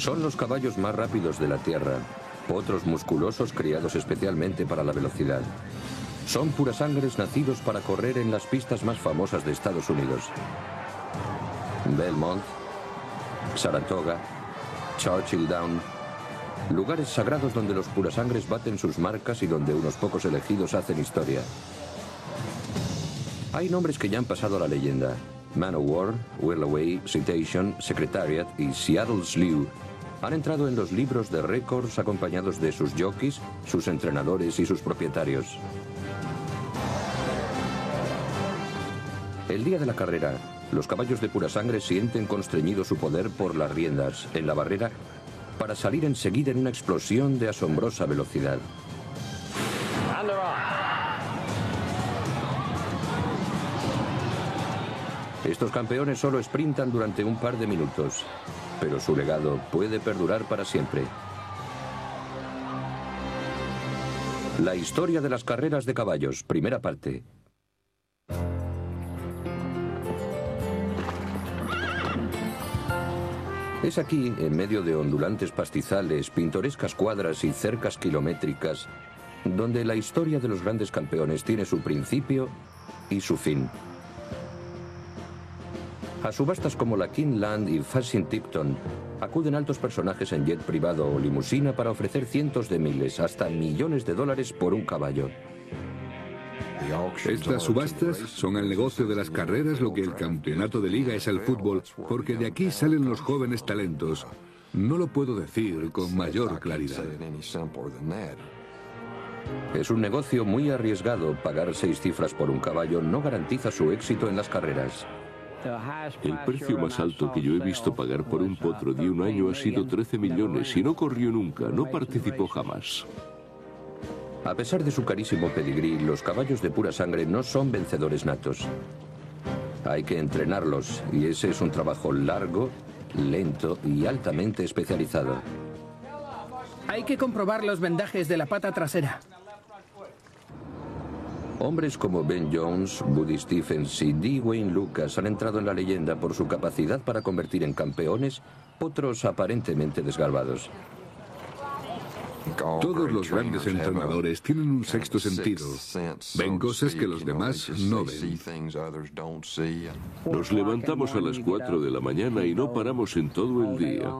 Son los caballos más rápidos de la Tierra, potros musculosos criados especialmente para la velocidad. Son purasangres nacidos para correr en las pistas más famosas de Estados Unidos. Belmont, Saratoga, Churchill Down, lugares sagrados donde los purasangres baten sus marcas y donde unos pocos elegidos hacen historia. Hay nombres que ya han pasado a la leyenda. Man o' War, Willoway, Citation, Secretariat y Seattle Slew han entrado en los libros de récords acompañados de sus jockeys, sus entrenadores y sus propietarios. El día de la carrera, los caballos de pura sangre sienten constreñido su poder por las riendas, en la barrera, para salir enseguida en una explosión de asombrosa velocidad. Estos campeones solo sprintan durante un par de minutos, pero su legado puede perdurar para siempre. La historia de las carreras de caballos, primera parte. Es aquí, en medio de ondulantes pastizales, pintorescas cuadras y cercas kilométricas, donde la historia de los grandes campeones tiene su principio y su fin. A subastas como la King Land y Fashing Tipton acuden altos personajes en jet privado o limusina para ofrecer cientos de miles, hasta millones de dólares por un caballo. Estas subastas son el negocio de las carreras lo que el campeonato de liga es al fútbol, porque de aquí salen los jóvenes talentos. No lo puedo decir con mayor claridad. Es un negocio muy arriesgado. Pagar 6 cifras por un caballo no garantiza su éxito en las carreras. El precio más alto que yo he visto pagar por un potro de un año ha sido 13 millones y no corrió nunca, no participó jamás. A pesar de su carísimo pedigrí, los caballos de pura sangre no son vencedores natos. Hay que entrenarlos, y ese es un trabajo largo, lento y altamente especializado. Hay que comprobar los vendajes de la pata trasera. Hombres como Ben Jones, Buddy Stephens y D. Wayne Lucas han entrado en la leyenda por su capacidad para convertir en campeones potros aparentemente desgarbados. Todos los grandes entrenadores tienen un sexto sentido. Ven cosas que los demás no ven. Nos levantamos a las 4 de la mañana y no paramos en todo el día.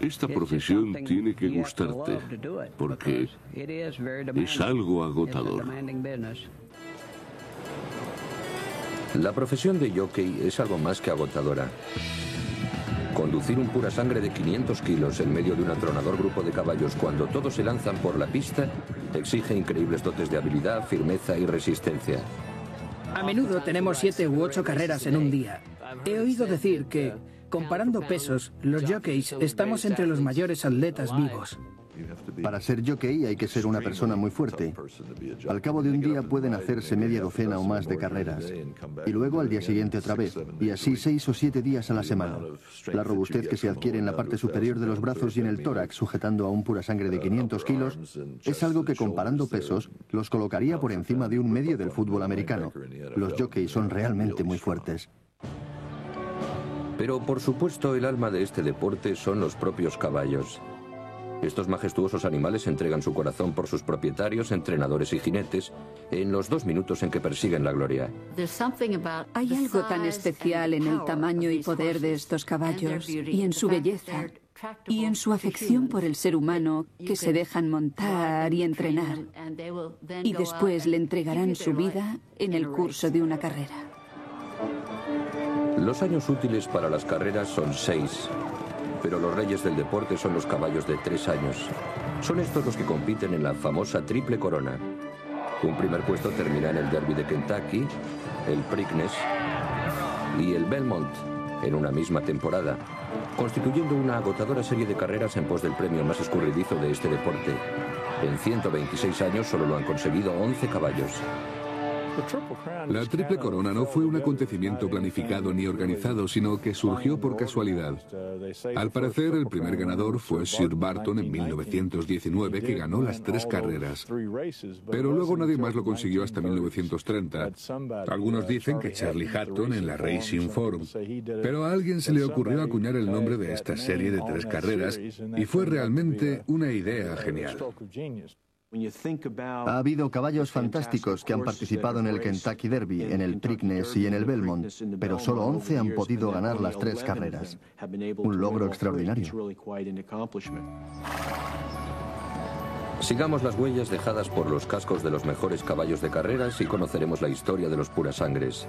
Esta profesión tiene que gustarte, porque es algo agotador. La profesión de jockey es algo más que agotadora. Conducir un pura sangre de 500 kilos en medio de un atronador grupo de caballos cuando todos se lanzan por la pista exige increíbles dotes de habilidad, firmeza y resistencia. A menudo tenemos 7 u 8 carreras en un día. He oído decir que, comparando pesos, los jockeys estamos entre los mayores atletas vivos. Para ser jockey hay que ser una persona muy fuerte. Al cabo de un día pueden hacerse media docena o más de carreras. Y luego al día siguiente otra vez. Y así 6 o 7 días a la semana. La robustez que se adquiere en la parte superior de los brazos y en el tórax sujetando a un pura sangre de 500 kilos es algo que, comparando pesos, los colocaría por encima de un medio del fútbol americano. Los jockeys son realmente muy fuertes. Pero por supuesto el alma de este deporte son los propios caballos. Estos majestuosos animales entregan su corazón por sus propietarios, entrenadores y jinetes en los 2 minutos en que persiguen la gloria. Hay algo tan especial en el tamaño y poder de estos caballos, y en su belleza, y en su afección por el ser humano, que se dejan montar y entrenar, y después le entregarán su vida en el curso de una carrera. Los años útiles para las carreras son 6. Pero los reyes del deporte son los caballos de 3 años. Son estos los que compiten en la famosa triple corona. Un primer puesto termina en el Derby de Kentucky, el Preakness y el Belmont en una misma temporada, constituyendo una agotadora serie de carreras en pos del premio más escurridizo de este deporte. En 126 años solo lo han conseguido 11 caballos. La Triple Corona no fue un acontecimiento planificado ni organizado, sino que surgió por casualidad. Al parecer, el primer ganador fue Sir Barton en 1919, que ganó las 3 carreras. Pero luego nadie más lo consiguió hasta 1930. Algunos dicen que Charlie Hatton en la Racing Forum. Pero a alguien se le ocurrió acuñar el nombre de esta serie de 3 carreras y fue realmente una idea genial. Ha habido caballos fantásticos que han participado en el Kentucky Derby, en el Preakness y en el Belmont, pero solo 11 han podido ganar las 3 carreras. Un logro extraordinario. Sigamos las huellas dejadas por los cascos de los mejores caballos de carreras y conoceremos la historia de los purasangres.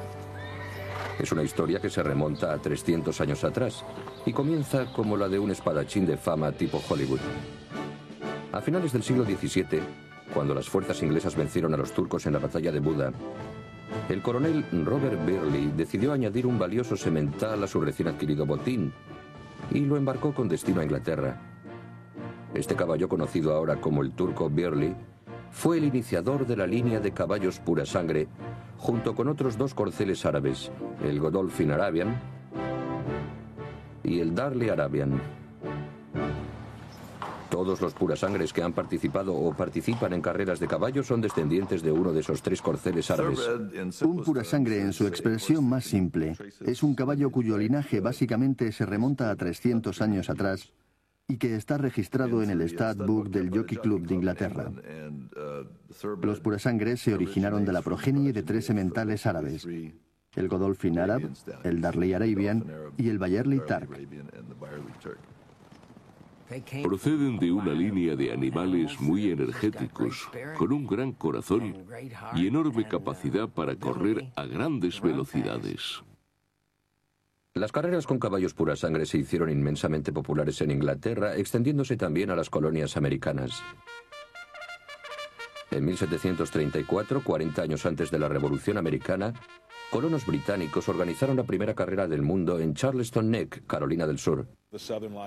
Es una historia que se remonta a 300 años atrás y comienza como la de un espadachín de fama tipo Hollywood. A finales del siglo XVII, cuando las fuerzas inglesas vencieron a los turcos en la batalla de Buda, el coronel Robert Burley decidió añadir un valioso semental a su recién adquirido botín y lo embarcó con destino a Inglaterra. Este caballo, conocido ahora como el turco Burley, fue el iniciador de la línea de caballos pura sangre, junto con otros 2 corceles árabes, el Godolphin Arabian y el Darley Arabian. Todos los purasangres que han participado o participan en carreras de caballos son descendientes de uno de esos 3 corceles árabes. Un purasangre, en su expresión más simple, es un caballo cuyo linaje básicamente se remonta a 300 años atrás y que está registrado en el Stud Book del Jockey Club de Inglaterra. Los purasangres se originaron de la progenie de 3 sementales árabes: el Godolphin Arab, el Darley Arabian y el Bayerly Turk. Proceden de una línea de animales muy energéticos, con un gran corazón y enorme capacidad para correr a grandes velocidades. Las carreras con caballos pura sangre se hicieron inmensamente populares en Inglaterra, extendiéndose también a las colonias americanas. En 1734, 40 años antes de la Revolución Americana, colonos británicos organizaron la primera carrera del mundo en Charleston Neck, Carolina del Sur.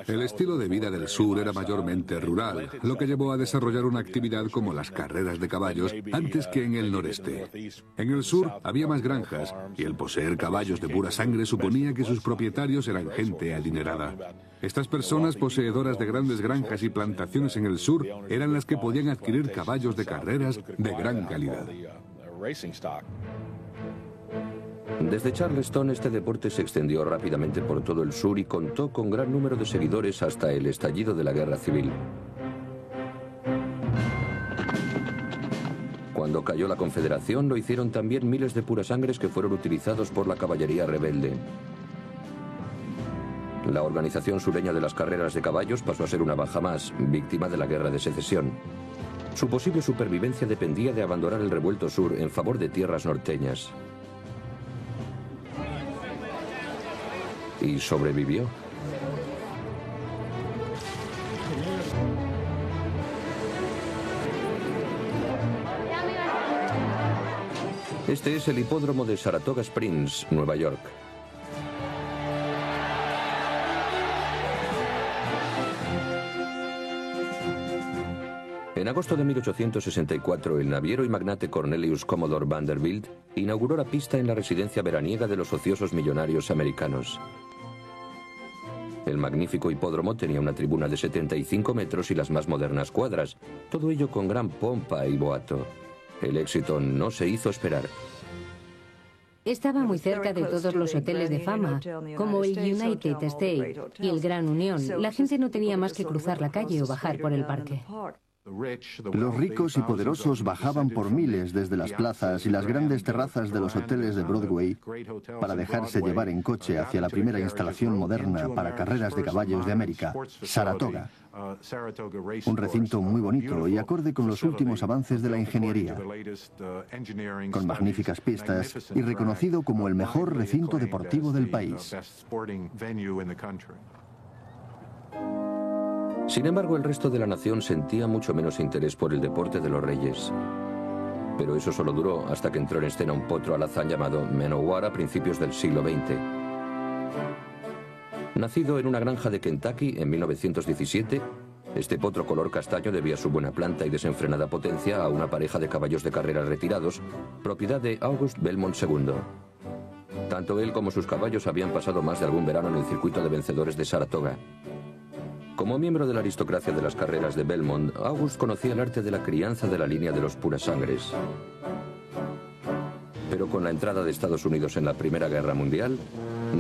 El estilo de vida del sur era mayormente rural, lo que llevó a desarrollar una actividad como las carreras de caballos antes que en el noreste. En el sur había más granjas y el poseer caballos de pura sangre suponía que sus propietarios eran gente adinerada. Estas personas poseedoras de grandes granjas y plantaciones en el sur eran las que podían adquirir caballos de carreras de gran calidad. Desde Charleston, este deporte se extendió rápidamente por todo el sur y contó con gran número de seguidores hasta el estallido de la Guerra Civil. Cuando cayó la Confederación, lo hicieron también miles de purasangres que fueron utilizados por la caballería rebelde. La organización sureña de las carreras de caballos pasó a ser una baja más, víctima de la Guerra de Secesión. Su posible supervivencia dependía de abandonar el revuelto sur en favor de tierras norteñas. Y sobrevivió. Este es el hipódromo de Saratoga Springs, Nueva York. En agosto de 1864, el naviero y magnate Cornelius Commodore Vanderbilt inauguró la pista en la residencia veraniega de los ociosos millonarios americanos. El magnífico hipódromo tenía una tribuna de 75 metros y las más modernas cuadras, todo ello con gran pompa y boato. El éxito no se hizo esperar. Estaba muy cerca de todos los hoteles de fama, como el United State y el Gran Unión. La gente no tenía más que cruzar la calle o bajar por el parque. Los ricos y poderosos bajaban por miles desde las plazas y las grandes terrazas de los hoteles de Broadway para dejarse llevar en coche hacia la primera instalación moderna para carreras de caballos de América, Saratoga. Un recinto muy bonito y acorde con los últimos avances de la ingeniería, con magníficas pistas y reconocido como el mejor recinto deportivo del país. Sin embargo, el resto de la nación sentía mucho menos interés por el deporte de los reyes. Pero eso solo duró hasta que entró en escena un potro alazán llamado Manowar a principios del siglo XX. Nacido en una granja de Kentucky en 1917, Este potro color castaño debía su buena planta y desenfrenada potencia a una pareja de caballos de carrera retirados, propiedad de August Belmont II. Tanto él como sus caballos habían pasado más de algún verano en el circuito de vencedores de Saratoga. Como miembro de la aristocracia de las carreras de Belmont, August conocía el arte de la crianza de la línea de los purasangres. Pero con la entrada de Estados Unidos en la Primera Guerra Mundial,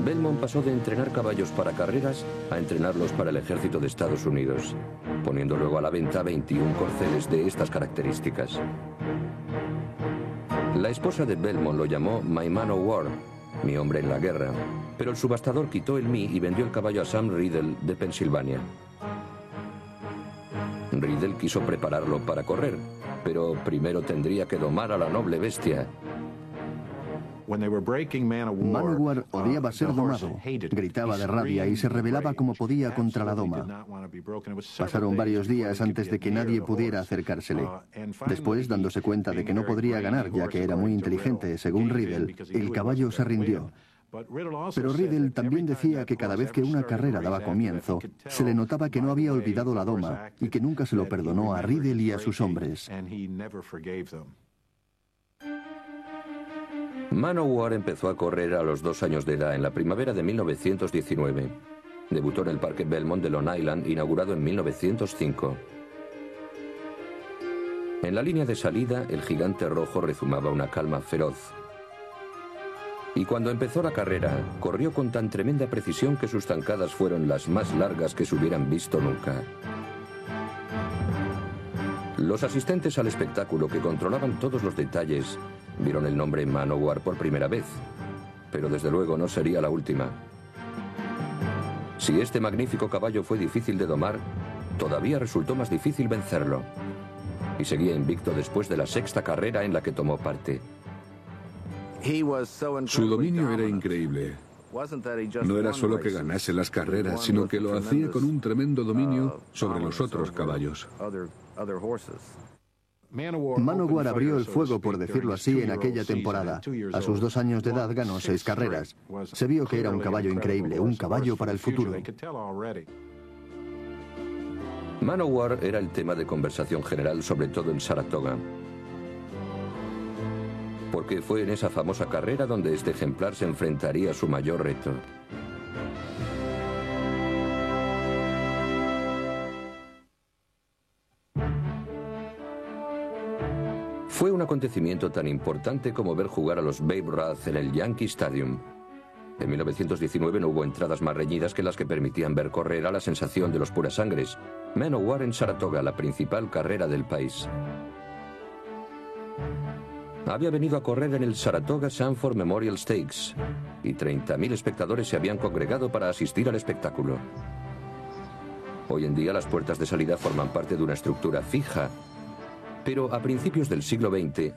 Belmont pasó de entrenar caballos para carreras a entrenarlos para el ejército de Estados Unidos, poniendo luego a la venta 21 corceles de estas características. La esposa de Belmont lo llamó My Man of War, mi hombre en la guerra, pero el subastador quitó el mi y vendió el caballo a Sam Riddle de Pensilvania. Riddle quiso prepararlo para correr, pero primero tendría que domar a la noble bestia. Man of War odiaba ser domado, gritaba de rabia y se rebelaba como podía contra la doma. Pasaron varios días antes de que nadie pudiera acercársele. Después, dándose cuenta de que no podría ganar, ya que era muy inteligente, según Riddle, el caballo se rindió. Pero Riddle también decía que cada vez que una carrera daba comienzo, se le notaba que no había olvidado la doma y que nunca se lo perdonó a Riddle y a sus hombres. Man of War empezó a correr a los 2 años de edad en la primavera de 1919. Debutó en el Parque Belmont de Long Island, inaugurado en 1905. En la línea de salida, el gigante rojo rezumaba una calma feroz. Y cuando empezó la carrera, corrió con tan tremenda precisión que sus zancadas fueron las más largas que se hubieran visto nunca. Los asistentes al espectáculo, que controlaban todos los detalles, vieron el nombre Man of War por primera vez, pero desde luego no sería la última. Si este magnífico caballo fue difícil de domar, todavía resultó más difícil vencerlo. Y seguía invicto después de la 6ª carrera en la que tomó parte. Su dominio era increíble. No era solo que ganase las carreras, sino que lo hacía con un tremendo dominio sobre los otros caballos. Man of War abrió el fuego, por decirlo así, en aquella temporada. A sus 2 años de edad ganó 6 carreras. Se vio que era un caballo increíble, un caballo para el futuro. Man of War era el tema de conversación general, sobre todo en Saratoga, porque fue en esa famosa carrera donde este ejemplar se enfrentaría a su mayor reto. Fue un acontecimiento tan importante como ver jugar a los Babe Ruth en el Yankee Stadium. En 1919 no hubo entradas más reñidas que las que permitían ver correr a la sensación de los purasangres, Man of War en Saratoga, la principal carrera del país. Había venido a correr en el Saratoga Sanford Memorial Stakes y 30.000 espectadores se habían congregado para asistir al espectáculo. Hoy en día las puertas de salida forman parte de una estructura fija, pero a principios del siglo XX,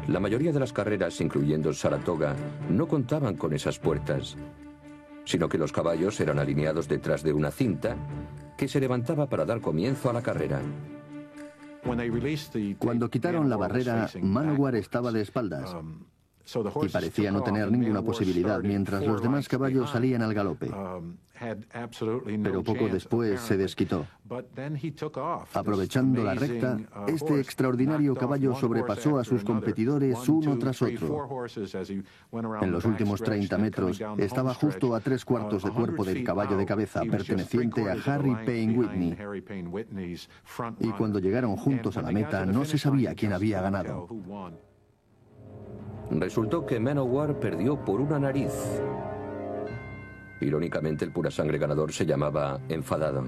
la mayoría de las carreras, incluyendo Saratoga, no contaban con esas puertas, sino que los caballos eran alineados detrás de una cinta que se levantaba para dar comienzo a la carrera. Cuando quitaron la barrera, Man of War estaba de espaldas y parecía no tener ninguna posibilidad mientras los demás caballos salían al galope. Pero poco después se desquitó. Aprovechando la recta, este extraordinario caballo sobrepasó a sus competidores uno tras otro. En los últimos 30 metros estaba justo a 3/4 de cuerpo del caballo de cabeza perteneciente a Harry Payne Whitney. Y cuando llegaron juntos a la meta, no se sabía quién había ganado. Resultó que Man of War perdió por una nariz. Irónicamente, el purasangre ganador se llamaba Enfadado.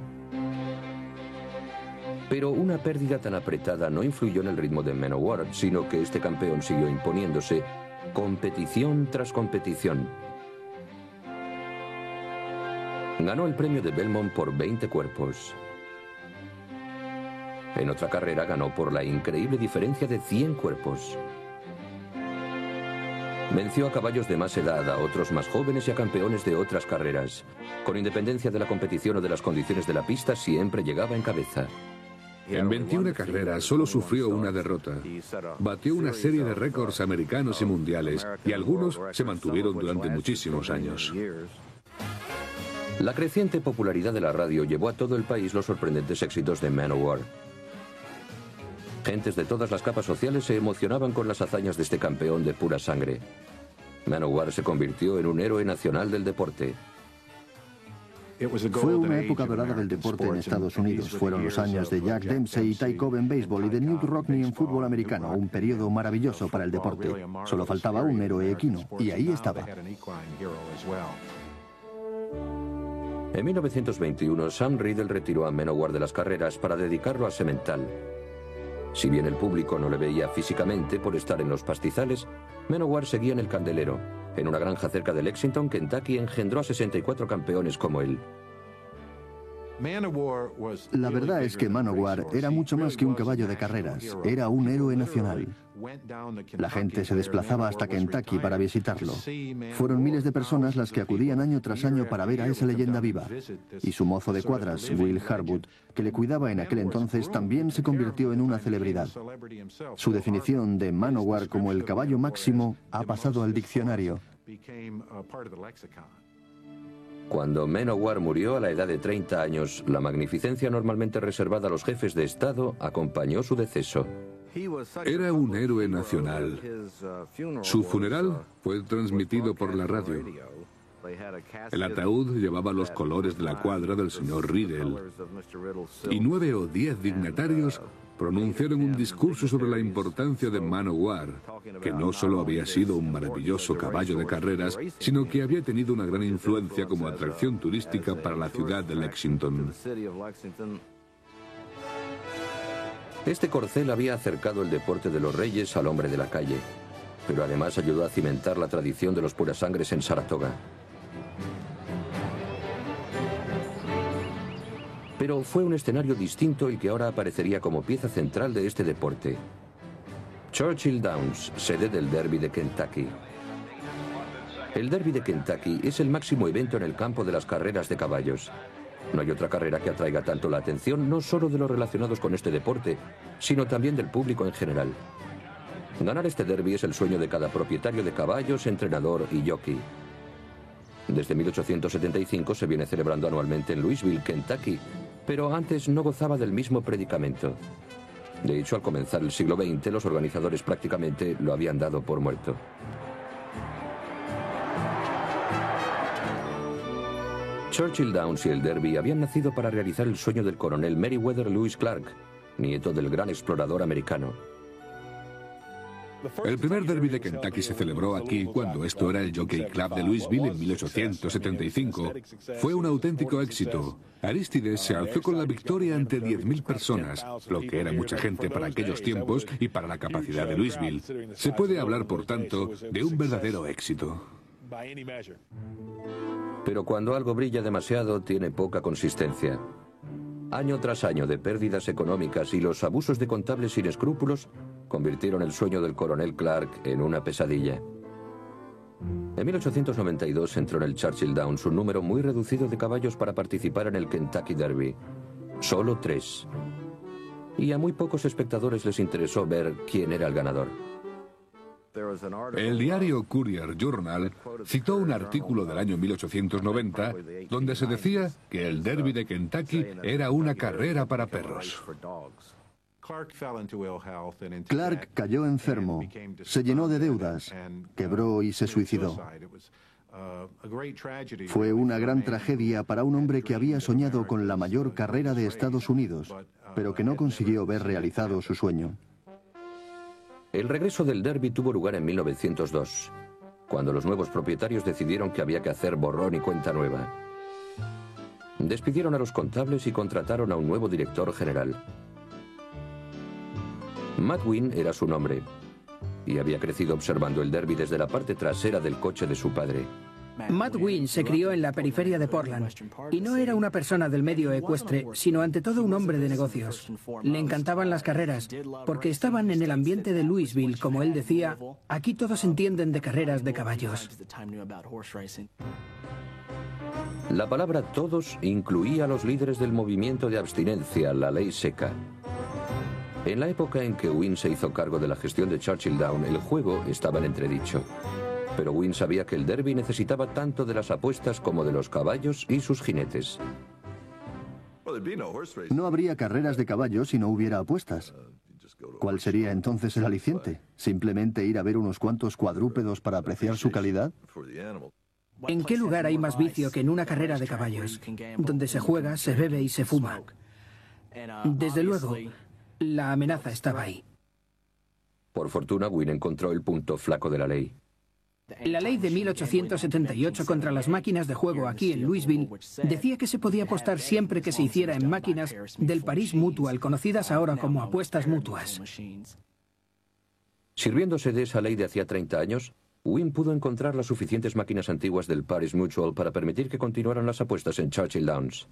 Pero una pérdida tan apretada no influyó en el ritmo de Man of War, sino que este campeón siguió imponiéndose competición tras competición. Ganó el premio de Belmont por 20 cuerpos. En otra carrera ganó por la increíble diferencia de 100 cuerpos. Venció a caballos de más edad, a otros más jóvenes y a campeones de otras carreras. Con independencia de la competición o de las condiciones de la pista, siempre llegaba en cabeza. En 21 carreras solo sufrió una derrota. Batió una serie de récords americanos y mundiales, y algunos se mantuvieron durante muchísimos años. La creciente popularidad de la radio llevó a todo el país los sorprendentes éxitos de Manowar. Gentes de todas las capas sociales se emocionaban con las hazañas de este campeón de pura sangre. Manowar se convirtió en un héroe nacional del deporte. Fue una época dorada del deporte en Estados Unidos. Fueron los años de Jack Dempsey y Ty Cobb en béisbol y de Knute Rockne en fútbol americano. Un periodo maravilloso para el deporte. Solo faltaba un héroe equino, y ahí estaba. En 1921, Sam Riddle retiró a Manowar de las carreras para dedicarlo a semental. Si bien el público no le veía físicamente por estar en los pastizales, Manowar seguía en el candelero. En una granja cerca de Lexington, Kentucky, engendró a 64 campeones como él. La verdad es que Manowar era mucho más que un caballo de carreras. Era un héroe nacional. La gente se desplazaba hasta Kentucky para visitarlo. Fueron miles de personas las que acudían año tras año para ver a esa leyenda viva. Y su mozo de cuadras, Will Harwood, que le cuidaba en aquel entonces, también se convirtió en una celebridad. Su definición de Manowar como el caballo máximo ha pasado al diccionario. Cuando Manowar murió a la edad de 30 años, la magnificencia normalmente reservada a los jefes de Estado acompañó su deceso. Era un héroe nacional. Su funeral fue transmitido por la radio. El ataúd llevaba los colores de la cuadra del señor Riddle. Y 9 o 10 dignatarios pronunciaron un discurso sobre la importancia de Manowar, que no solo había sido un maravilloso caballo de carreras, sino que había tenido una gran influencia como atracción turística para la ciudad de Lexington. Este corcel había acercado el deporte de los reyes al hombre de la calle, pero además ayudó a cimentar la tradición de los purasangres en Saratoga. Pero fue un escenario distinto el que ahora aparecería como pieza central de este deporte. Churchill Downs, sede del Derby de Kentucky. El Derby de Kentucky es el máximo evento en el campo de las carreras de caballos. No hay otra carrera que atraiga tanto la atención, no solo de los relacionados con este deporte, sino también del público en general. Ganar este derby es el sueño de cada propietario de caballos, entrenador y jockey. Desde 1875 se viene celebrando anualmente en Louisville, Kentucky, pero antes no gozaba del mismo predicamento. De hecho, al comenzar el siglo XX, los organizadores prácticamente lo habían dado por muerto. Churchill Downs y el Derby habían nacido para realizar el sueño del coronel Meriwether Lewis Clark, nieto del gran explorador americano. El primer derby de Kentucky se celebró aquí cuando esto era el Jockey Club de Louisville en 1875. Fue un auténtico éxito. Aristides se alzó con la victoria ante 10.000 personas, lo que era mucha gente para aquellos tiempos y para la capacidad de Louisville. Se puede hablar, por tanto, de un verdadero éxito. Pero cuando algo brilla demasiado, tiene poca consistencia. Año tras año de pérdidas económicas y los abusos de contables sin escrúpulos convirtieron el sueño del coronel Clark en una pesadilla. En 1892 entró en el Churchill Downs un número muy reducido de caballos para participar en el Kentucky Derby. Solo 3. Y a muy pocos espectadores les interesó ver quién era el ganador. El diario Courier Journal citó un artículo del año 1890 donde se decía que el Derby de Kentucky era una carrera para perros. Clark cayó enfermo, se llenó de deudas, quebró y se suicidó. Fue una gran tragedia para un hombre que había soñado con la mayor carrera de Estados Unidos, pero que no consiguió ver realizado su sueño. El regreso del Derby tuvo lugar en 1902, cuando los nuevos propietarios decidieron que había que hacer borrón y cuenta nueva. Despidieron a los contables y contrataron a un nuevo director general. Matt Winn era su nombre, y había crecido observando el Derby desde la parte trasera del coche de su padre. Matt Winn se crió en la periferia de Portland y no era una persona del medio ecuestre, sino ante todo un hombre de negocios. Le encantaban las carreras, porque estaban en el ambiente de Louisville, como él decía, aquí todos entienden de carreras de caballos. La palabra todos incluía a los líderes del movimiento de abstinencia, la ley seca. En la época en que Winn se hizo cargo de la gestión de Churchill Downs, el juego estaba en entredicho. Pero Wynne sabía que el derby necesitaba tanto de las apuestas como de los caballos y sus jinetes. No habría carreras de caballos si no hubiera apuestas. ¿Cuál sería entonces el aliciente? ¿Simplemente ir a ver unos cuantos cuadrúpedos para apreciar su calidad? ¿En qué lugar hay más vicio que en una carrera de caballos, donde se juega, se bebe y se fuma? Desde luego, la amenaza estaba ahí. Por fortuna, Wynne encontró el punto flaco de la ley. La ley de 1878 contra las máquinas de juego aquí en Louisville decía que se podía apostar siempre que se hiciera en máquinas del Paris Mutual, conocidas ahora como apuestas mutuas. Sirviéndose de esa ley de hacía 30 años, Wynne pudo encontrar las suficientes máquinas antiguas del Paris Mutual para permitir que continuaran las apuestas en Churchill Downs.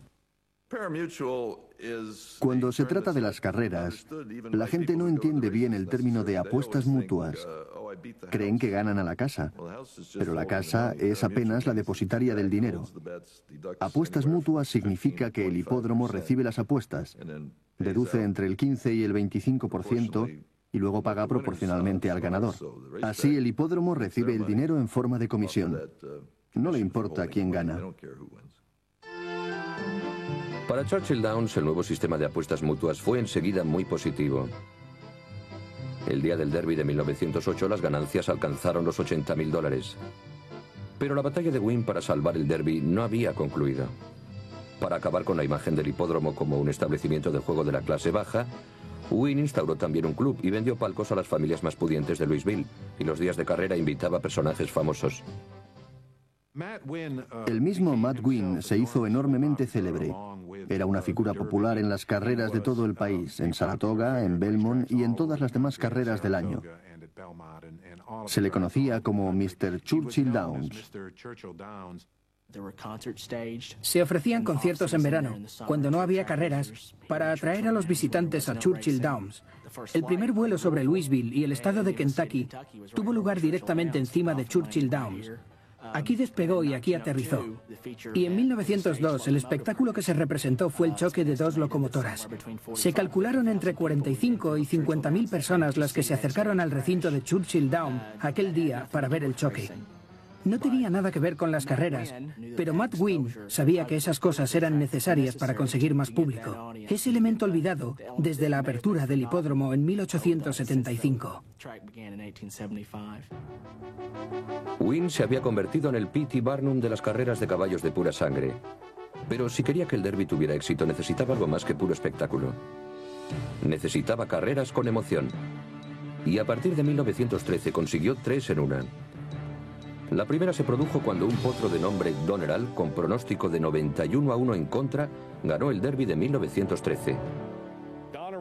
Cuando se trata de las carreras, la gente no entiende bien el término de apuestas mutuas. Creen que ganan a la casa, pero la casa es apenas la depositaria del dinero. Apuestas mutuas significa que el hipódromo recibe las apuestas, deduce entre el 15 y el 25% y luego paga proporcionalmente al ganador. Así el hipódromo recibe el dinero en forma de comisión. No le importa quién gana. Para Churchill Downs, el nuevo sistema de apuestas mutuas fue enseguida muy positivo. El día del derby de 1908 las ganancias alcanzaron los $80.000. Pero la batalla de Wynne para salvar el derby no había concluido. Para acabar con la imagen del hipódromo como un establecimiento de juego de la clase baja, Wynne instauró también un club y vendió palcos a las familias más pudientes de Louisville, y los días de carrera invitaba a personajes famosos. El mismo Matt Wynne se hizo enormemente célebre. Era una figura popular en las carreras de todo el país, en Saratoga, en Belmont y en todas las demás carreras del año. Se le conocía como Mr. Churchill Downs. Se ofrecían conciertos en verano, cuando no había carreras, para atraer a los visitantes a Churchill Downs. El primer vuelo sobre Louisville y el estado de Kentucky tuvo lugar directamente encima de Churchill Downs. Aquí despegó y aquí aterrizó. Y en 1902 el espectáculo que se representó fue el choque de dos locomotoras. Se calcularon entre 45 y 50.000 personas las que se acercaron al recinto de Churchill Downs aquel día para ver el choque. No tenía nada que ver con las carreras, pero Matt Wynne sabía que esas cosas eran necesarias para conseguir más público. Ese elemento olvidado desde la apertura del hipódromo en 1875. Wynne se había convertido en el P.T. Barnum de las carreras de caballos de pura sangre. Pero si quería que el derby tuviera éxito, necesitaba algo más que puro espectáculo. Necesitaba carreras con emoción. Y a partir de 1913 consiguió 3 en una. La primera se produjo cuando un potro de nombre Donneral, con pronóstico de 91-1 en contra, ganó el derby de 1913.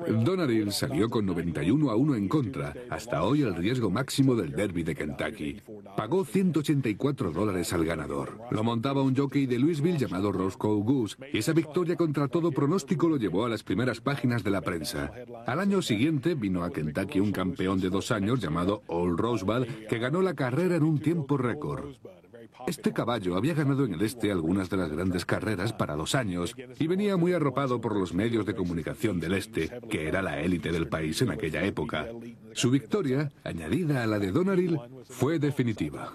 Donneral salió con 91-1 en contra, hasta hoy el riesgo máximo del derby de Kentucky. Pagó $184 al ganador. Lo montaba un jockey de Louisville llamado Roscoe Goose, y esa victoria contra todo pronóstico lo llevó a las primeras páginas de la prensa. Al año siguiente vino a Kentucky un campeón de 2 años llamado Old Rosebud, que ganó la carrera en un tiempo récord. Este caballo había ganado en el este algunas de las grandes carreras para 2 años y venía muy arropado por los medios de comunicación del este, que era la élite del país en aquella época. Su victoria, añadida a la de Donneral, fue definitiva.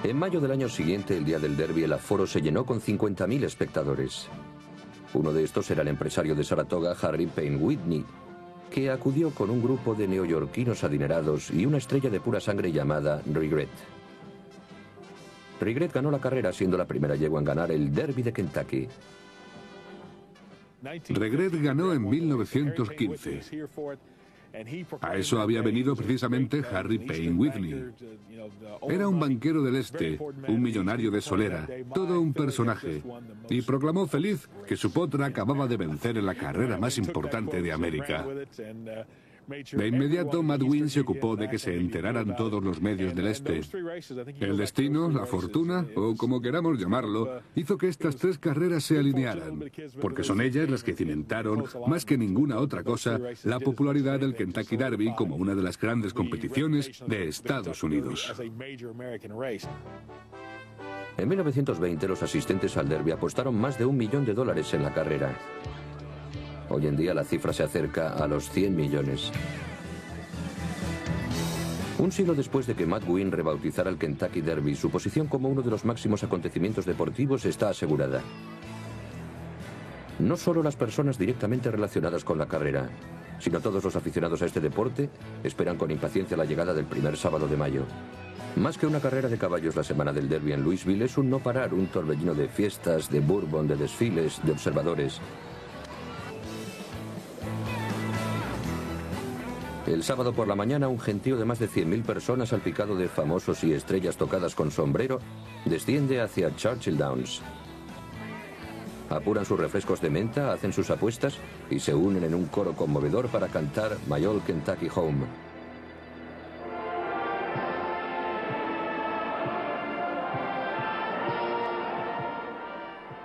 En mayo del año siguiente, el día del derby, el aforo se llenó con 50.000 espectadores. Uno de estos era el empresario de Saratoga, Harry Payne Whitney, que acudió con un grupo de neoyorquinos adinerados y una estrella de pura sangre llamada Regret. Regret ganó la carrera siendo la primera yegua en ganar el Derby de Kentucky. Regret ganó en 1915. A eso había venido precisamente Harry Payne Whitney. Era un banquero del este, un millonario de solera, todo un personaje, y proclamó feliz que su potra acababa de vencer en la carrera más importante de América. De inmediato, Matt Wynne se ocupó de que se enteraran todos los medios del este. El destino, la fortuna, o como queramos llamarlo, hizo que estas 3 carreras se alinearan, porque son ellas las que cimentaron, más que ninguna otra cosa, la popularidad del Kentucky Derby como una de las grandes competiciones de Estados Unidos. En 1920, los asistentes al derby apostaron más de $1 millón en la carrera. Hoy en día la cifra se acerca a los 100 millones. Un siglo después de que Matt Winn rebautizara el Kentucky Derby, su posición como uno de los máximos acontecimientos deportivos está asegurada. No solo las personas directamente relacionadas con la carrera, sino todos los aficionados a este deporte esperan con impaciencia la llegada del primer sábado de mayo. Más que una carrera de caballos, la semana del Derby en Louisville es un no parar, un torbellino de fiestas, de bourbon, de desfiles, de observadores. El sábado por la mañana, un gentío de más de 100.000 personas salpicado de famosos y estrellas tocadas con sombrero desciende hacia Churchill Downs. Apuran sus refrescos de menta, hacen sus apuestas y se unen en un coro conmovedor para cantar My Old Kentucky Home.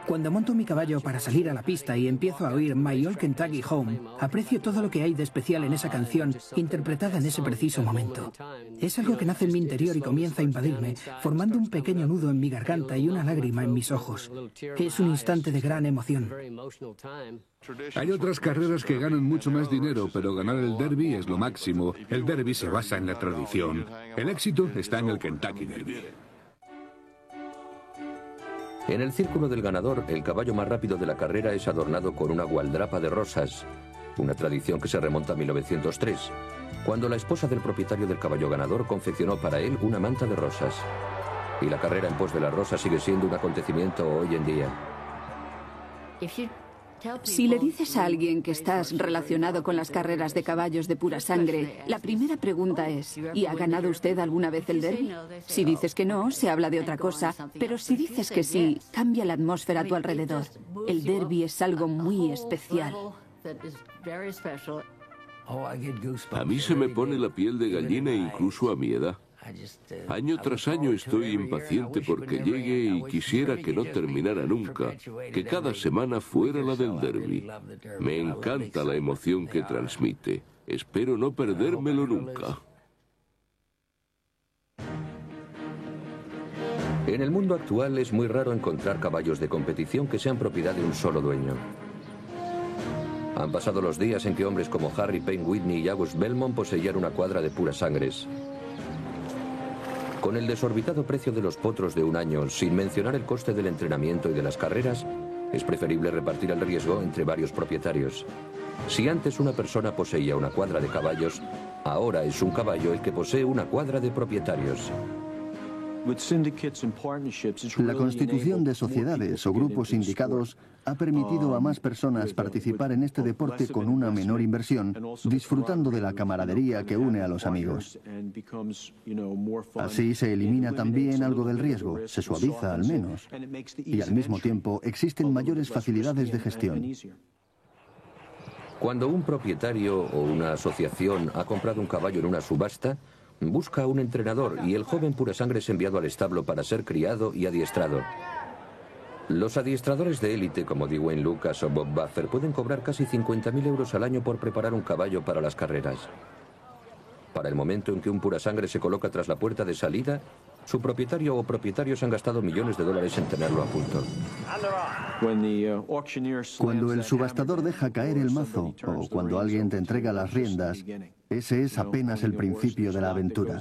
Cuando monto mi caballo para salir a la pista y empiezo a oír My Old Kentucky Home, aprecio todo lo que hay de especial en esa canción, interpretada en ese preciso momento. Es algo que nace en mi interior y comienza a invadirme, formando un pequeño nudo en mi garganta y una lágrima en mis ojos. Es un instante de gran emoción. Hay otras carreras que ganan mucho más dinero, pero ganar el Derby es lo máximo. El Derby se basa en la tradición. El éxito está en el Kentucky Derby. En el círculo del ganador, el caballo más rápido de la carrera es adornado con una gualdrapa de rosas, una tradición que se remonta a 1903, cuando la esposa del propietario del caballo ganador confeccionó para él una manta de rosas. Y la carrera en pos de las rosas sigue siendo un acontecimiento hoy en día. Si le dices a alguien que estás relacionado con las carreras de caballos de pura sangre, la primera pregunta es, ¿y ha ganado usted alguna vez el Derby? Si dices que no, se habla de otra cosa, pero si dices que sí, cambia la atmósfera a tu alrededor. El Derby es algo muy especial. A mí se me pone la piel de gallina incluso a mi edad. Año tras año estoy impaciente porque llegue y quisiera que no terminara nunca, que cada semana fuera la del Derby. Me encanta la emoción que transmite. Espero no perdérmelo nunca. En el mundo actual es muy raro encontrar caballos de competición que sean propiedad de un solo dueño. Han pasado los días en que hombres como Harry Payne Whitney y August Belmont poseían una cuadra de puras sangres. Con el desorbitado precio de los potros de un año, sin mencionar el coste del entrenamiento y de las carreras, es preferible repartir el riesgo entre varios propietarios. Si antes una persona poseía una cuadra de caballos, ahora es un caballo el que posee una cuadra de propietarios. La constitución de sociedades o grupos sindicados ha permitido a más personas participar en este deporte con una menor inversión, disfrutando de la camaradería que une a los amigos. Así se elimina también algo del riesgo, se suaviza al menos, y al mismo tiempo existen mayores facilidades de gestión. Cuando un propietario o una asociación ha comprado un caballo en una subasta, busca a un entrenador y el joven purasangre es enviado al establo para ser criado y adiestrado. Los adiestradores de élite como Dwayne Lucas o Bob Buffer pueden cobrar casi 50.000 euros al año por preparar un caballo para las carreras. Para el momento en que un purasangre se coloca tras la puerta de salida, su propietario o propietarios han gastado millones de dólares en tenerlo a punto. Cuando el subastador deja caer el mazo o cuando alguien te entrega las riendas, ese es apenas el principio de la aventura.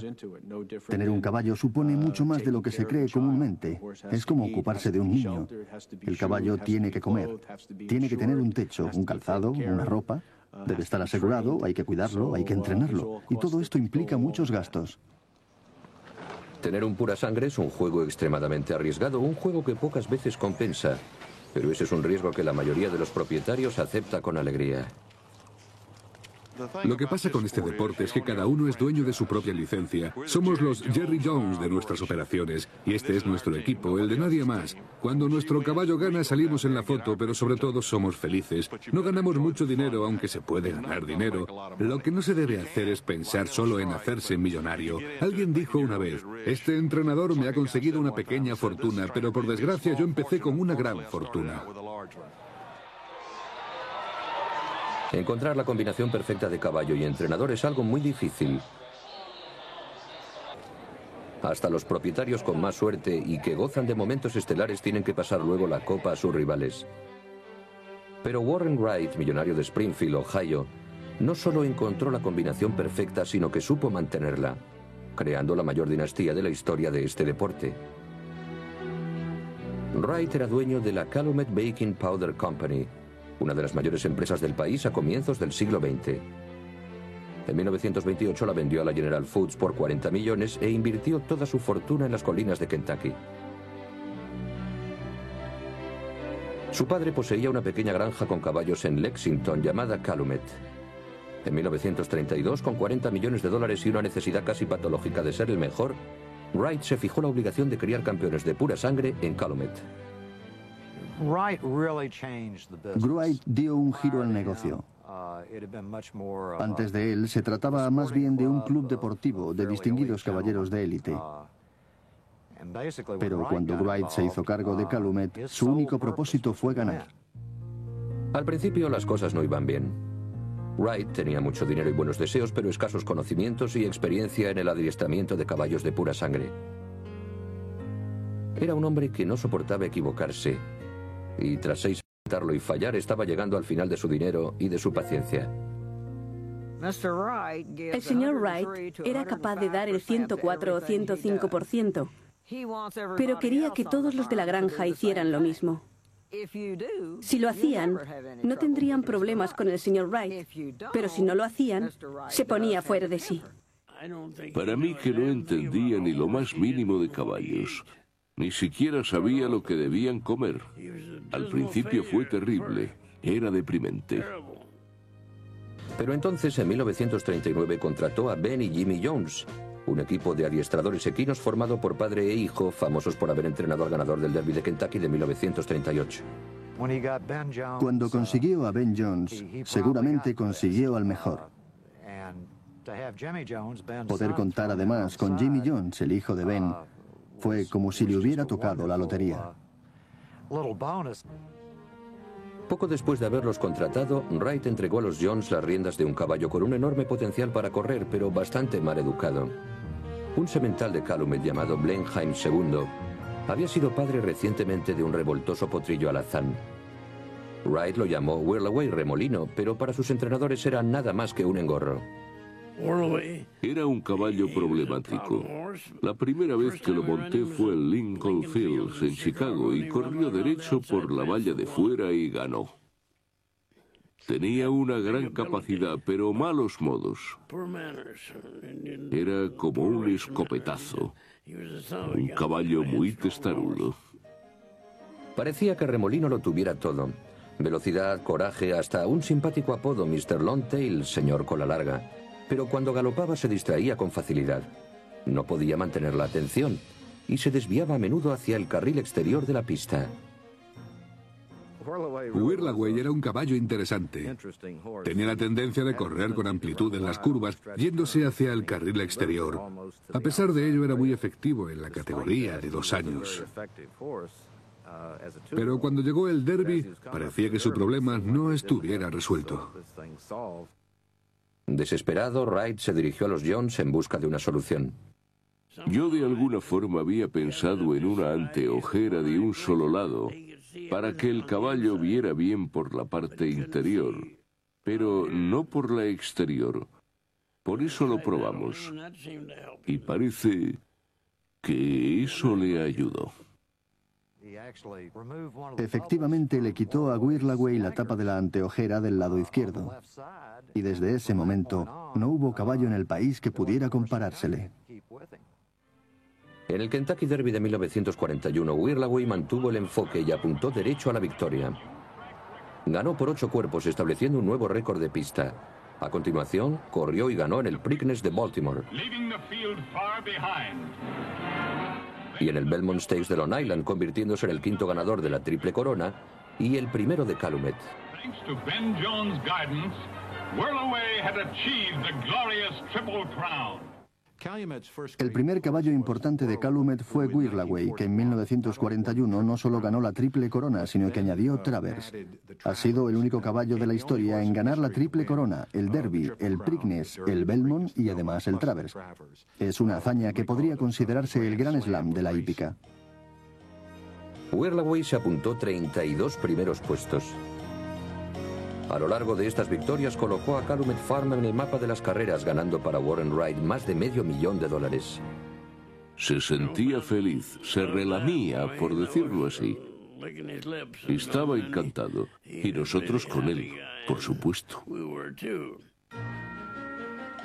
Tener un caballo supone mucho más de lo que se cree comúnmente. Es como ocuparse de un niño. El caballo tiene que comer, tiene que tener un techo, un calzado, una ropa. Debe estar asegurado, hay que cuidarlo, hay que entrenarlo. Y todo esto implica muchos gastos. Tener un purasangre es un juego extremadamente arriesgado, un juego que pocas veces compensa. Pero ese es un riesgo que la mayoría de los propietarios acepta con alegría. Lo que pasa con este deporte es que cada uno es dueño de su propia licencia. Somos los Jerry Jones de nuestras operaciones y este es nuestro equipo, el de nadie más. Cuando nuestro caballo gana salimos en la foto, pero sobre todo somos felices. No ganamos mucho dinero, aunque se puede ganar dinero. Lo que no se debe hacer es pensar solo en hacerse millonario. Alguien dijo una vez, este entrenador me ha conseguido una pequeña fortuna, pero por desgracia yo empecé con una gran fortuna. Encontrar la combinación perfecta de caballo y entrenador es algo muy difícil. Hasta los propietarios con más suerte y que gozan de momentos estelares tienen que pasar luego la copa a sus rivales. Pero Warren Wright, millonario de Springfield, Ohio, no solo encontró la combinación perfecta, sino que supo mantenerla. creando la mayor dinastía de la historia de este deporte. Wright era dueño de la Calumet Baking Powder Company, una de las mayores empresas del país a comienzos del siglo XX. En 1928 la vendió a la General Foods por 40 millones e invirtió toda su fortuna en las colinas de Kentucky. Su padre poseía una pequeña granja con caballos en Lexington llamada Calumet. En 1932, con 40 millones de dólares y una necesidad casi patológica de ser el mejor, Wright se fijó la obligación de criar campeones de pura sangre en Calumet. Wright dio un giro al negocio. Antes de él se trataba más bien de un club deportivo de distinguidos caballeros de élite. Pero cuando Wright se hizo cargo de Calumet, su único propósito fue ganar. Al principio las cosas no iban bien. Wright tenía mucho dinero y buenos deseos, pero escasos conocimientos y experiencia en el adiestramiento de caballos de pura sangre. Era un hombre que no soportaba equivocarse, y tras 6 años de intentarlo y fallar, estaba llegando al final de su dinero y de su paciencia. El señor Wright era capaz de dar el 104 o 105%, pero quería que todos los de la granja hicieran lo mismo. Si lo hacían, no tendrían problemas con el señor Wright, pero si no lo hacían, se ponía fuera de sí. Para mí, que no entendía ni lo más mínimo de caballos, ni siquiera sabía lo que debían comer. Al principio fue terrible, era deprimente. Pero entonces, en 1939, contrató a Ben y Jimmy Jones, un equipo de adiestradores equinos formado por padre e hijo, famosos por haber entrenado al ganador del Derby de Kentucky de 1938. Cuando consiguió a Ben Jones, seguramente consiguió al mejor. Poder contar además con Jimmy Jones, el hijo de Ben, fue como si le hubiera tocado la lotería. Poco después de haberlos contratado, Wright entregó a los Jones las riendas de un caballo con un enorme potencial para correr, pero bastante mal educado. Un semental de Calumet llamado Blenheim II había sido padre recientemente de un revoltoso potrillo alazán. Wright lo llamó Whirlaway Remolino, pero para sus entrenadores era nada más que un engorro. Era un caballo problemático. La primera vez que lo monté fue en Lincoln Fields, en Chicago, y corrió derecho por la valla de fuera y ganó. Tenía una gran capacidad, pero malos modos. Era como un escopetazo. Un caballo muy testarudo. Parecía que Remolino lo tuviera todo. Velocidad, coraje, hasta un simpático apodo, Mr. Longtail, señor cola larga. Pero cuando galopaba se distraía con facilidad. No podía mantener la atención y se desviaba a menudo hacia el carril exterior de la pista. Whirlaway era un caballo interesante. Tenía la tendencia de correr con amplitud en las curvas, yéndose hacia el carril exterior. A pesar de ello, era muy efectivo en la categoría de 2 años. Pero cuando llegó el Derby, parecía que su problema no estuviera resuelto. Desesperado, Wright se dirigió a los Jones en busca de una solución. Yo de alguna forma había pensado en una anteojera de un solo lado, para que el caballo viera bien por la parte interior, pero no por la exterior. Por eso lo probamos. Y parece que eso le ayudó. Efectivamente, le quitó a Whirlaway la tapa de la anteojera del lado izquierdo. Y desde ese momento, no hubo caballo en el país que pudiera comparársele. En el Kentucky Derby de 1941, Whirlaway mantuvo el enfoque y apuntó derecho a la victoria. Ganó por 8 cuerpos, estableciendo un nuevo récord de pista. A continuación, corrió y ganó en el Preakness de Baltimore. Y en el Belmont Stakes de Long Island, convirtiéndose en el 5º ganador de la Triple Corona y el primero de Calumet. El primer caballo importante de Calumet fue Whirlaway, que en 1941 no solo ganó la Triple Corona, sino que añadió Travers. Ha sido el único caballo de la historia en ganar la Triple Corona, el Derby, el Preakness, el Belmont y además el Travers. Es una hazaña que podría considerarse el Gran Slam de la hípica. Whirlaway se apuntó 32 primeros puestos. A lo largo de estas victorias colocó a Calumet Farm en el mapa de las carreras, ganando para Warren Wright más de $500,000. Se sentía feliz, se relamía, por decirlo así. Estaba encantado, y nosotros con él, por supuesto.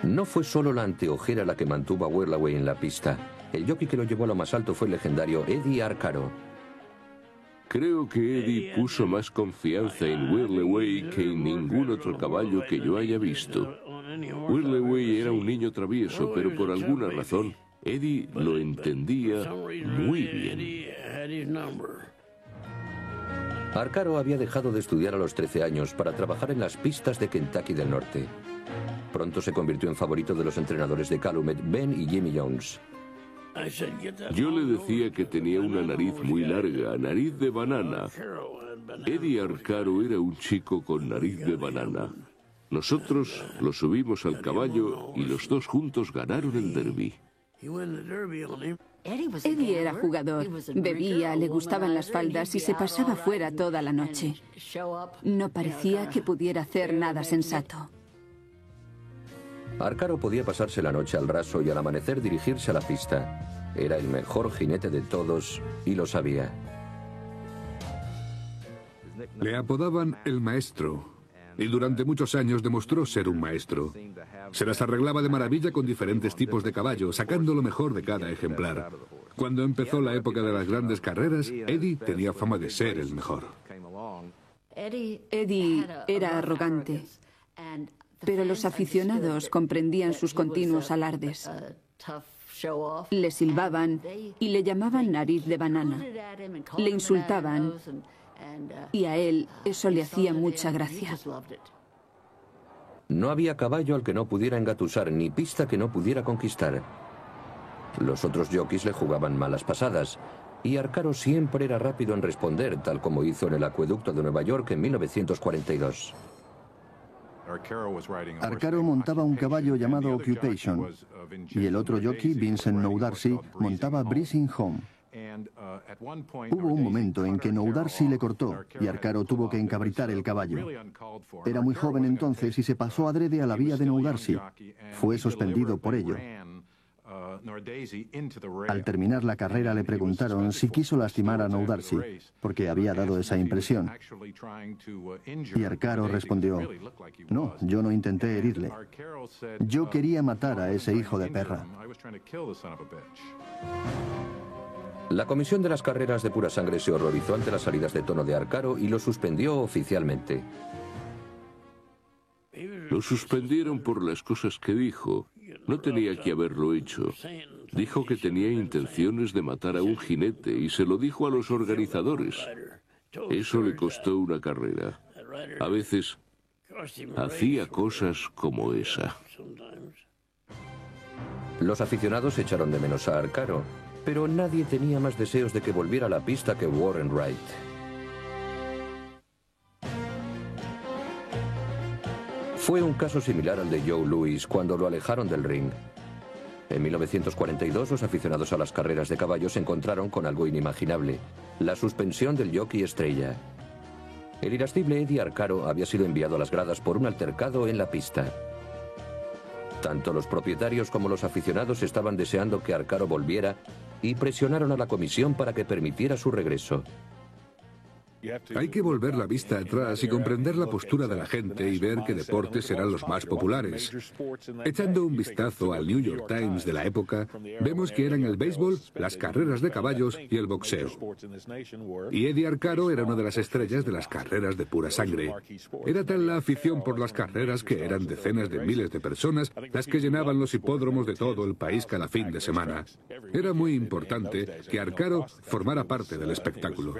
No fue solo la anteojera la que mantuvo a Whirlaway en la pista. El jockey que lo llevó a lo más alto fue el legendario Eddie Arcaro. Creo que Eddie puso más confianza en Whirlaway que en ningún otro caballo que yo haya visto. Whirlaway era un niño travieso, pero por alguna razón, Eddie lo entendía muy bien. Arcaro había dejado de estudiar a los 13 años para trabajar en las pistas de Kentucky del Norte. Pronto se convirtió en favorito de los entrenadores de Calumet, Ben y Jimmy Jones. Yo le decía que tenía una nariz muy larga, nariz de banana. Eddie Arcaro era un chico con nariz de banana. Nosotros lo subimos al caballo y los dos juntos ganaron el derby. Eddie era jugador, bebía, le gustaban las faldas y se pasaba fuera toda la noche. No parecía que pudiera hacer nada sensato. Arcaro podía pasarse la noche al raso y al amanecer dirigirse a la pista. Era el mejor jinete de todos y lo sabía. Le apodaban el maestro y durante muchos años demostró ser un maestro. Se las arreglaba de maravilla con diferentes tipos de caballos, sacando lo mejor de cada ejemplar. Cuando empezó la época de las grandes carreras, Eddie tenía fama de ser el mejor. Eddie era arrogante, pero los aficionados comprendían sus continuos alardes. Le silbaban y le llamaban nariz de banana. Le insultaban y a él eso le hacía mucha gracia. No había caballo al que no pudiera engatusar, ni pista que no pudiera conquistar. Los otros jockeys le jugaban malas pasadas, y Arcaro siempre era rápido en responder, tal como hizo en el acueducto de Nueva York en 1942. Arcaro montaba un caballo llamado Occupation, y el otro jockey, Vincent Noudarsi, montaba Breezing Home. Hubo un momento en que Noudarsi le cortó y Arcaro tuvo que encabritar el caballo. Era muy joven entonces y se pasó adrede a la vía de Noudarsi. Fue suspendido por ello. Al terminar la carrera le preguntaron si quiso lastimar a Noudarsi, porque había dado esa impresión. Y Arcaro respondió: no, yo no intenté herirle. Yo quería matar a ese hijo de perra. La comisión de las carreras de pura sangre se horrorizó ante las salidas de tono de Arcaro y lo suspendió oficialmente. Lo suspendieron por las cosas que dijo. No tenía que haberlo hecho. Dijo que tenía intenciones de matar a un jinete y se lo dijo a los organizadores. Eso le costó una carrera. A veces hacía cosas como esa. Los aficionados echaron de menos a Arcaro, pero nadie tenía más deseos de que volviera a la pista que Warren Wright. Fue un caso similar al de Joe Louis cuando lo alejaron del ring. En 1942, los aficionados a las carreras de caballos se encontraron con algo inimaginable: la suspensión del jockey estrella. El irascible Eddie Arcaro había sido enviado a las gradas por un altercado en la pista. Tanto los propietarios como los aficionados estaban deseando que Arcaro volviera y presionaron a la comisión para que permitiera su regreso. Hay que volver la vista atrás y comprender la postura de la gente y ver qué deportes eran los más populares. Echando un vistazo al New York Times de la época, vemos que eran el béisbol, las carreras de caballos y el boxeo. Y Eddie Arcaro era una de las estrellas de las carreras de pura sangre. Era tal la afición por las carreras que eran decenas de miles de personas las que llenaban los hipódromos de todo el país cada fin de semana. Era muy importante que Arcaro formara parte del espectáculo.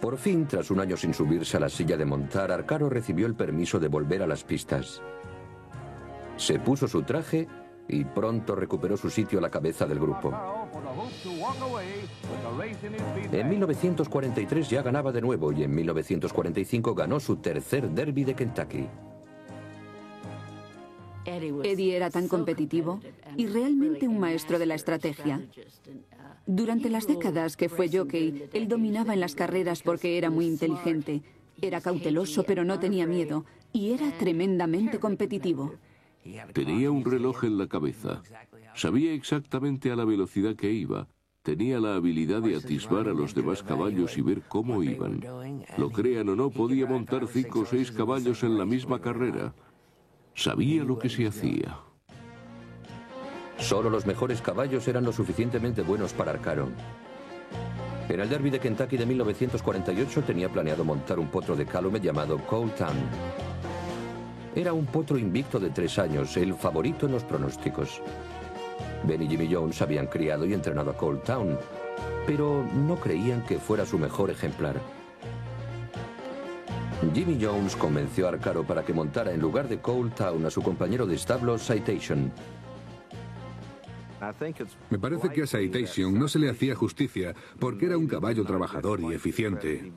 Por fin, tras un año sin subirse a la silla de montar, Arcaro recibió el permiso de volver a las pistas. Se puso su traje y pronto recuperó su sitio a la cabeza del grupo. En 1943 ya ganaba de nuevo y en 1945 ganó su tercer derby de Kentucky. Eddie era tan competitivo y realmente un maestro de la estrategia. Durante las décadas que fue jockey, él dominaba en las carreras porque era muy inteligente. Era cauteloso, pero no tenía miedo. Y era tremendamente competitivo. Tenía un reloj en la cabeza. Sabía exactamente a la velocidad que iba. Tenía la habilidad de atisbar a los demás caballos y ver cómo iban. Lo crean o no, podía montar 5 o 6 caballos en la misma carrera. Sabía lo que se hacía. Solo los mejores caballos eran lo suficientemente buenos para Arcaro. En el Derby de Kentucky de 1948 tenía planeado montar un potro de Calumet llamado Coal Town. Era un potro invicto de 3 años, el favorito en los pronósticos. Ben y Jimmy Jones habían criado y entrenado a Coal Town, pero no creían que fuera su mejor ejemplar. Jimmy Jones convenció a Arcaro para que montara en lugar de Coal Town a su compañero de establo Citation. Me parece que a Citation no se le hacía justicia porque era un caballo trabajador y eficiente,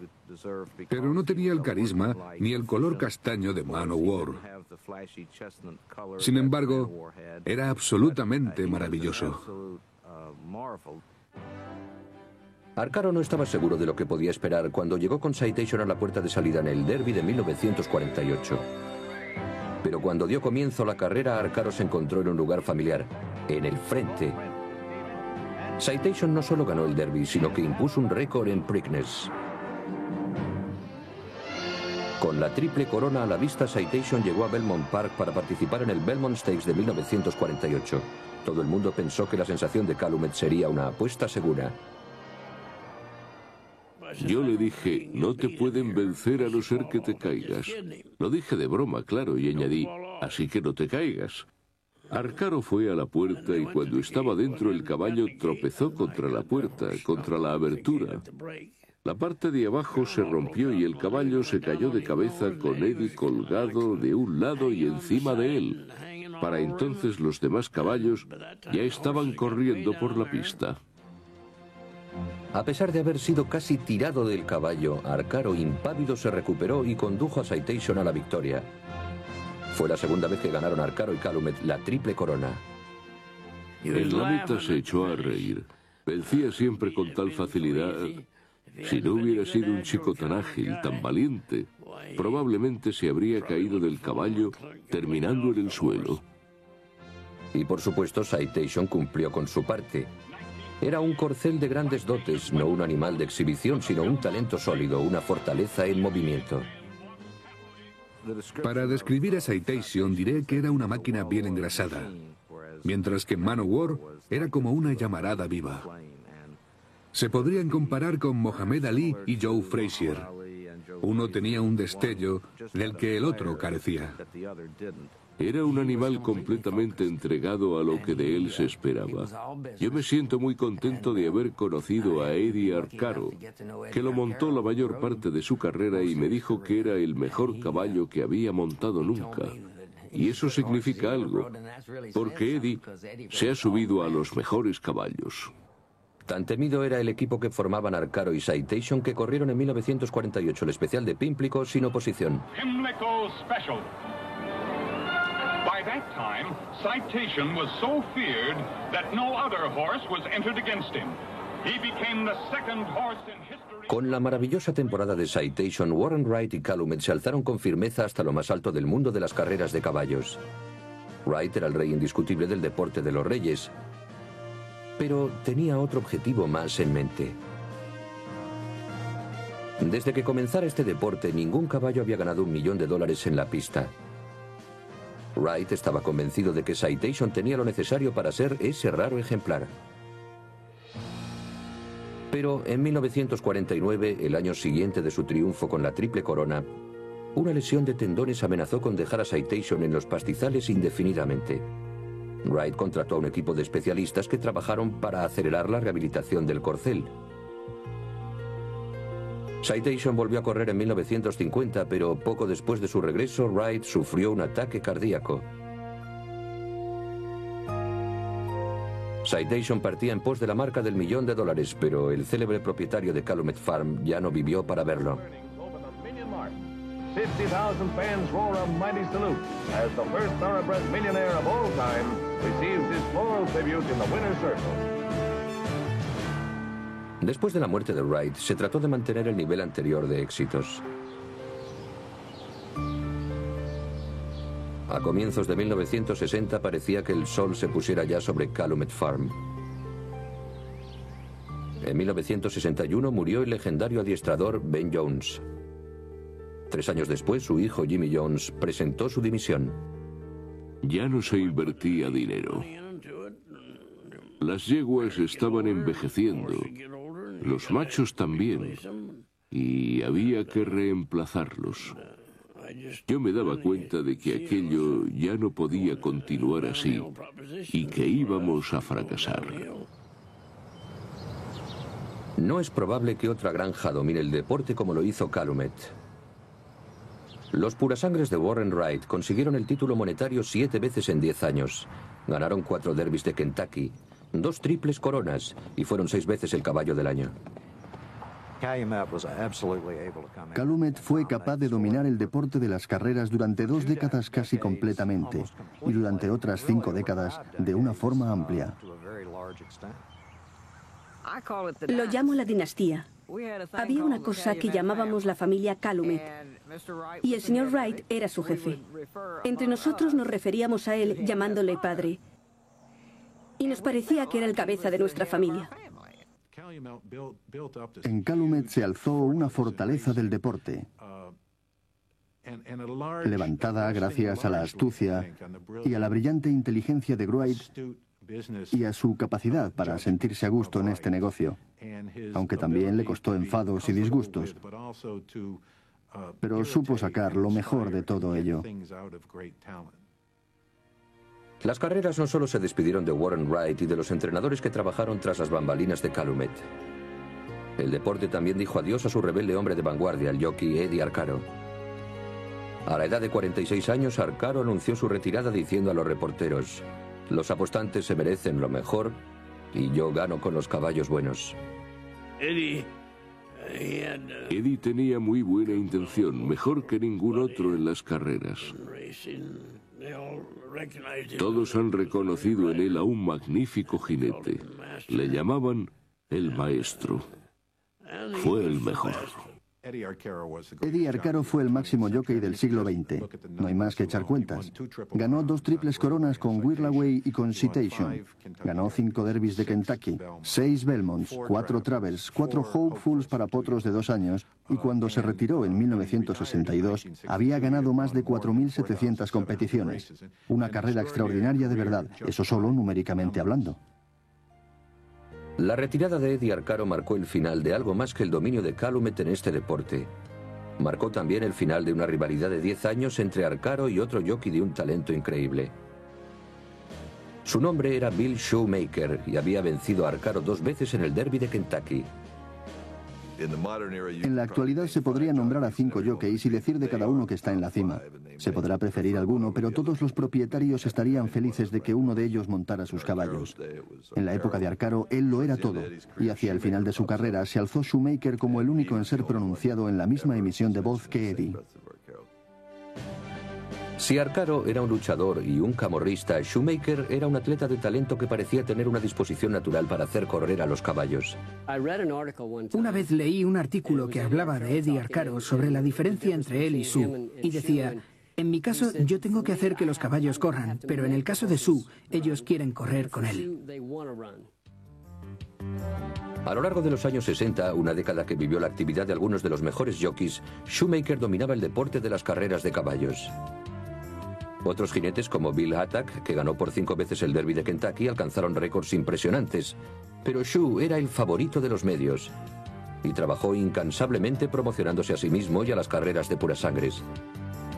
pero no tenía el carisma ni el color castaño de Manowar. Sin embargo, era absolutamente maravilloso. Arcaro no estaba seguro de lo que podía esperar cuando llegó con Citation a la puerta de salida en el Derby de 1948. Pero cuando dio comienzo la carrera, Arcaro se encontró en un lugar familiar, en el frente. Citation no solo ganó el Derby, sino que impuso un récord en Preakness. Con la triple corona a la vista, Citation llegó a Belmont Park para participar en el Belmont Stakes de 1948. Todo el mundo pensó que la sensación de Calumet sería una apuesta segura. Yo le dije, no te pueden vencer a no ser que te caigas. Lo dije de broma, claro, y añadí, así que no te caigas. Arcaro fue a la puerta y cuando estaba dentro el caballo tropezó contra la puerta, contra la abertura. La parte de abajo se rompió y el caballo se cayó de cabeza con Eddie colgado de un lado y encima de él. Para entonces los demás caballos ya estaban corriendo por la pista. A pesar de haber sido casi tirado del caballo, Arcaro, impávido, se recuperó y condujo a Citation a la victoria. Fue la segunda vez que ganaron Arcaro y Calumet la triple corona. En la meta se echó a reír. Vencía siempre con tal facilidad. Si no hubiera sido un chico tan ágil, tan valiente, probablemente se habría caído del caballo, terminando en el suelo. Y por supuesto, Citation cumplió con su parte. Era un corcel de grandes dotes, no un animal de exhibición, sino un talento sólido, una fortaleza en movimiento. Para describir a Citation diré que era una máquina bien engrasada, mientras que Manowar era como una llamarada viva. Se podrían comparar con Mohamed Ali y Joe Frazier. Uno tenía un destello del que el otro carecía. Era un animal completamente entregado a lo que de él se esperaba. Yo me siento muy contento de haber conocido a Eddie Arcaro, que lo montó la mayor parte de su carrera y me dijo que era el mejor caballo que había montado nunca. Y eso significa algo, porque Eddie se ha subido a los mejores caballos. Tan temido era el equipo que formaban Arcaro y Citation que corrieron en 1948 el especial de Pimlico sin oposición. Pimlico Special. By that time, Citation was so feared that no other horse was entered against him. He became the second horse in history. Con la maravillosa temporada de Citation, Warren Wright y Calumet se alzaron con firmeza hasta lo más alto del mundo de las carreras de caballos. Wright era el rey indiscutible del deporte de los reyes, pero tenía otro objetivo más en mente. Desde que comenzara este deporte, ningún caballo había ganado $1 millón en la pista. Wright estaba convencido de que Citation tenía lo necesario para ser ese raro ejemplar. Pero en 1949, el año siguiente de su triunfo con la triple corona, una lesión de tendones amenazó con dejar a Citation en los pastizales indefinidamente. Wright contrató a un equipo de especialistas que trabajaron para acelerar la rehabilitación del corcel. Citation volvió a correr en 1950, pero poco después de su regreso, Wright sufrió un ataque cardíaco. Citation partía en pos de la marca del $1 millón, pero el célebre propietario de Calumet Farm ya no vivió para verlo. 50,000 fans roar a mighty salute as the first thoroughbred millionaire of all time receives his floral tribute in the winner's circle. Después de la muerte de Wright, se trató de mantener el nivel anterior de éxitos. A comienzos de 1960 parecía que el sol se pusiera ya sobre Calumet Farm. En 1961 murió el legendario adiestrador Ben Jones. 3 años después, su hijo Jimmy Jones presentó su dimisión. Ya no se invertía dinero. Las yeguas estaban envejeciendo, los machos también, y había que reemplazarlos. Yo me daba cuenta de que aquello ya no podía continuar así y que íbamos a fracasar. No es probable que otra granja domine el deporte como lo hizo Calumet. Los purasangres de Warren Wright consiguieron el título monetario 7 veces en 10 años. Ganaron 4 derbis de Kentucky, 2 triples coronas y fueron 6 veces el caballo del año. Calumet fue capaz de dominar el deporte de las carreras durante 2 décadas casi completamente y durante otras 5 décadas de una forma amplia. Lo llamo la dinastía. Había una cosa que llamábamos la familia Calumet y el señor Wright era su jefe. Entre nosotros nos referíamos a él llamándole padre y nos parecía que era el cabeza de nuestra familia. En Calumet se alzó una fortaleza del deporte, levantada gracias a la astucia y a la brillante inteligencia de Wright y a su capacidad para sentirse a gusto en este negocio, aunque también le costó enfados y disgustos, pero supo sacar lo mejor de todo ello. Las carreras no solo se despidieron de Warren Wright y de los entrenadores que trabajaron tras las bambalinas de Calumet. El deporte también dijo adiós a su rebelde hombre de vanguardia, el jockey Eddie Arcaro. A la edad de 46 años, Arcaro anunció su retirada diciendo a los reporteros: "Los apostantes se merecen lo mejor y yo gano con los caballos buenos". Eddie tenía muy buena intención, mejor que ningún otro en las carreras. Todos han reconocido en él a un magnífico jinete. Le llamaban el maestro. Fue el mejor. Eddie Arcaro fue el máximo jockey del siglo XX. No hay más que echar cuentas. Ganó 2 triples coronas con Whirlaway y con Citation. Ganó 5 derbis de Kentucky, 6 Belmonts, 4 Travers, 4 Hopefuls para potros de 2 años, y cuando se retiró en 1962 había ganado más de 4.700 competiciones. Una carrera extraordinaria de verdad, eso solo numéricamente hablando. La retirada de Eddie Arcaro marcó el final de algo más que el dominio de Calumet en este deporte. Marcó también el final de una rivalidad de 10 años entre Arcaro y otro jockey de un talento increíble. Su nombre era Bill Shoemaker y había vencido a Arcaro 2 veces en el Derby de Kentucky. En la actualidad se podría nombrar a 5 jockeys y decir de cada uno que está en la cima. Se podrá preferir alguno, pero todos los propietarios estarían felices de que uno de ellos montara sus caballos. En la época de Arcaro, él lo era todo, y hacia el final de su carrera se alzó Shoemaker como el único en ser pronunciado en la misma emisión de voz que Eddie. Si Arcaro era un luchador y un camorrista, Shoemaker era un atleta de talento que parecía tener una disposición natural para hacer correr a los caballos. Una vez leí un artículo que hablaba de Eddie Arcaro sobre la diferencia entre él y Sue, y decía: en mi caso yo tengo que hacer que los caballos corran, pero en el caso de Sue, ellos quieren correr con él. A lo largo de los años 60, una década que vivió la actividad de algunos de los mejores jockeys, Shoemaker dominaba el deporte de las carreras de caballos. Otros jinetes como Bill Hattack, que ganó por 5 veces el Derby de Kentucky, alcanzaron récords impresionantes. Pero Shoe era el favorito de los medios y trabajó incansablemente promocionándose a sí mismo y a las carreras de purasangres.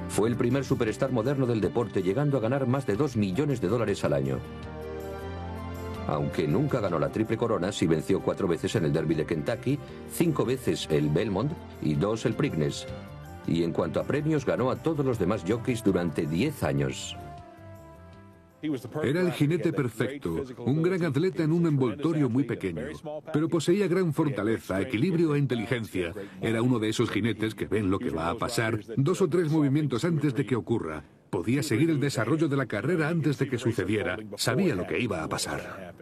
Fue el primer superstar moderno del deporte, llegando a ganar más de $2 millones al año. Aunque nunca ganó la triple corona, sí venció 4 veces en el Derby de Kentucky, 5 veces el Belmont y 2 el Preakness. Y en cuanto a premios, ganó a todos los demás jockeys durante 10 años. Era el jinete perfecto, un gran atleta en un envoltorio muy pequeño, pero poseía gran fortaleza, equilibrio e inteligencia. Era uno de esos jinetes que ven lo que va a pasar 2 o 3 movimientos antes de que ocurra. Podía seguir el desarrollo de la carrera antes de que sucediera. Sabía lo que iba a pasar.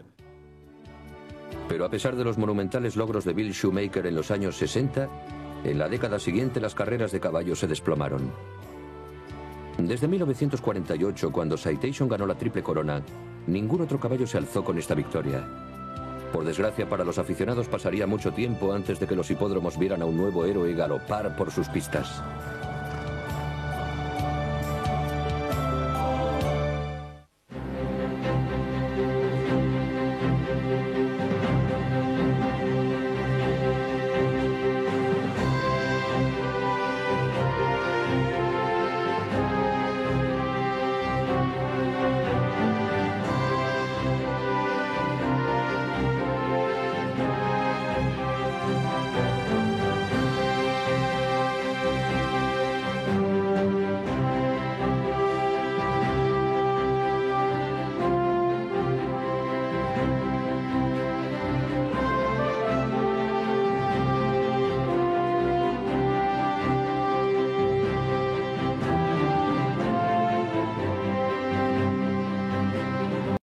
Pero a pesar de los monumentales logros de Bill Shoemaker en los años 60, en la década siguiente las carreras de caballos se desplomaron. Desde 1948, cuando Citation ganó la Triple Corona, ningún otro caballo se alzó con esta victoria. Por desgracia para los aficionados pasaría mucho tiempo antes de que los hipódromos vieran a un nuevo héroe galopar por sus pistas.